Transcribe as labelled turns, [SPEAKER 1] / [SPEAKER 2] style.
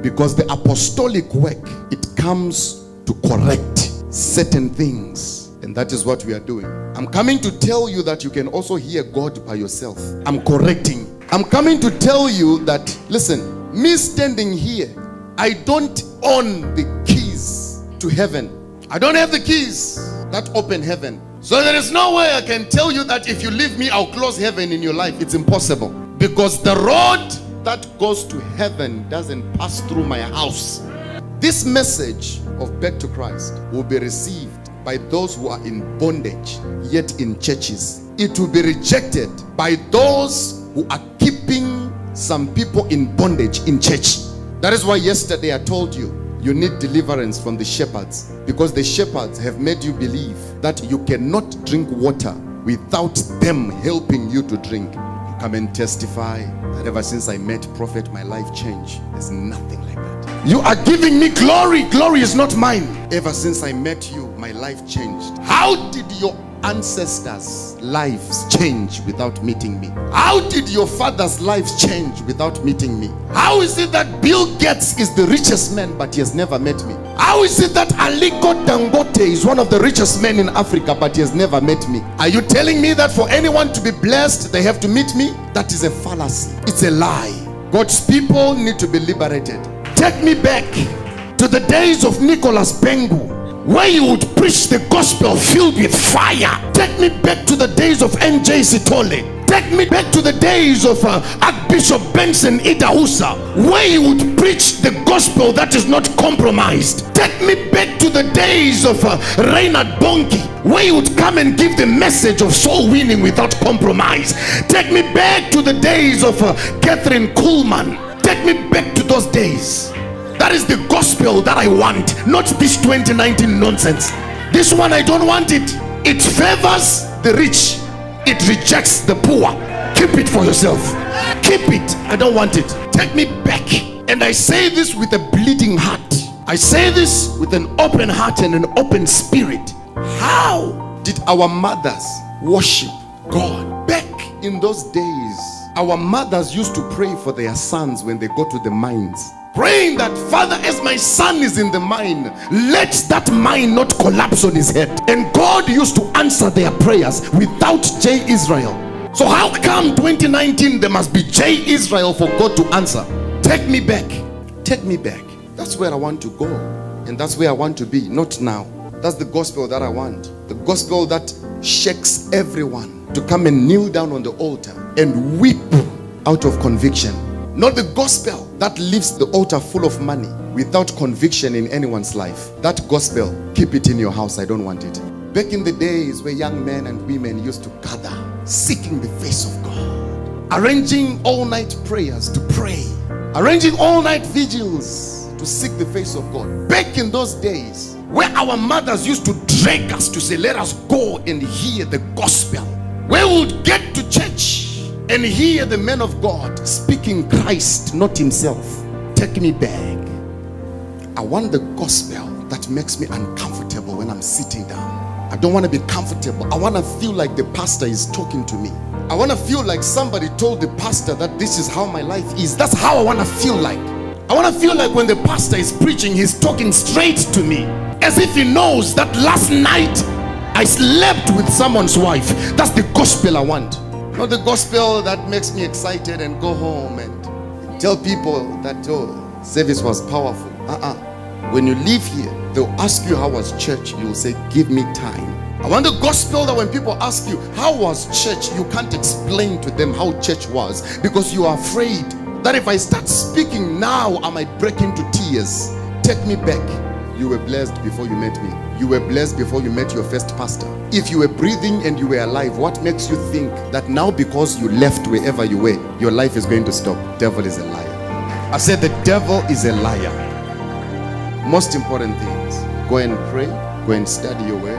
[SPEAKER 1] Because the apostolic work, it comes to correct certain things. And that is what we are doing. I'm coming to tell you that you can also hear God by yourself. I'm correcting. I'm coming to tell you that, listen, me standing here, I don't own the keys to heaven. I don't have the keys that open heaven. So there is no way I can tell you that if you leave me, I'll close heaven in your life. It's impossible. Because the road that goes to heaven doesn't pass through my house. This message of back to Christ will be received by those who are in bondage, yet in churches. It will be rejected by those who are keeping some people in bondage in church. That is why yesterday I told you, you need deliverance from the shepherds, because the shepherds have made you believe that you cannot drink water without them helping you to drink. You come and testify that ever since I met Prophet, my life changed. There's nothing like that. You are giving me glory. Glory is not mine. Ever since I met you, my life changed. How did your ancestors' lives change without meeting me? How did your father's lives change without meeting me? How is it that Bill Gates is the richest man but he has never met me? How is it that Aliko Dangote is one of the richest men in Africa but he has never met me? Are you telling me that for anyone to be blessed they have to meet me? That is a fallacy. It's a lie. God's people need to be liberated. Take me back to the days of Nicholas Bengu, where you would preach the gospel filled with fire. Take me back to the days of NJ Sitole. Take me back to the days of Archbishop Benson Idahusa, where you would preach the gospel that is not compromised. Take me back to the days of Reinhard Bonnke, where you would come and give the message of soul winning without compromise. Take me back to the days of Catherine Kuhlman. Take me back to those days. That is the gospel that I want, not this 2019 nonsense. This one I don't want it. It favors the rich, it rejects the poor. Keep it for yourself. Keep it. I don't want it. Take me back. And I say this with a bleeding heart. I say this with an open heart and an open spirit. How did our mothers worship God? Back in those days, our mothers used to pray for their sons when they go to the mines, praying that, Father, as my son is in the mine, let that mine not collapse on his head. And God used to answer their prayers without J. Israel. So how come 2019 there must be J. Israel for God to answer? Take me back. Take me back. That's where I want to go. And that's where I want to be. Not now. That's the gospel that I want. The gospel that shakes everyone to come and kneel down on the altar and weep out of conviction. Not the gospel that leaves the altar full of money without conviction in anyone's life. That gospel, keep it in your house. I don't want it. Back in the days where young men and women used to gather, seeking the face of God, arranging all-night prayers to pray, arranging all-night vigils to seek the face of God. Back in those days where our mothers used to drag us to say, let us go and hear the gospel, where we would get to church and hear the man of God speaking Christ, not himself. Take me back. I want the gospel that makes me uncomfortable when I'm sitting down. I don't want to be comfortable. I want to feel like the pastor is talking to me. I want to feel like somebody told the pastor that this is how my life is. That's how I want to feel like. I want to feel like when the pastor is preaching, he's talking straight to me, as if he knows that last night I slept with someone's wife. That's the gospel I want. Not the gospel that makes me excited and go home and tell people that, oh, service was powerful. When you leave here, they'll ask you how was church. You'll say, give me time. I want the gospel that when people ask you, how was church? You can't explain to them how church was because you are afraid that if I start speaking now, I might break into tears. Take me back. You were blessed before you met me. You were blessed before you met your first pastor. If you were breathing and you were alive, what makes you think that now because you left wherever you were, your life is going to stop? Devil is a liar. I said the devil is a liar. Most important things, go and pray, go and study your word,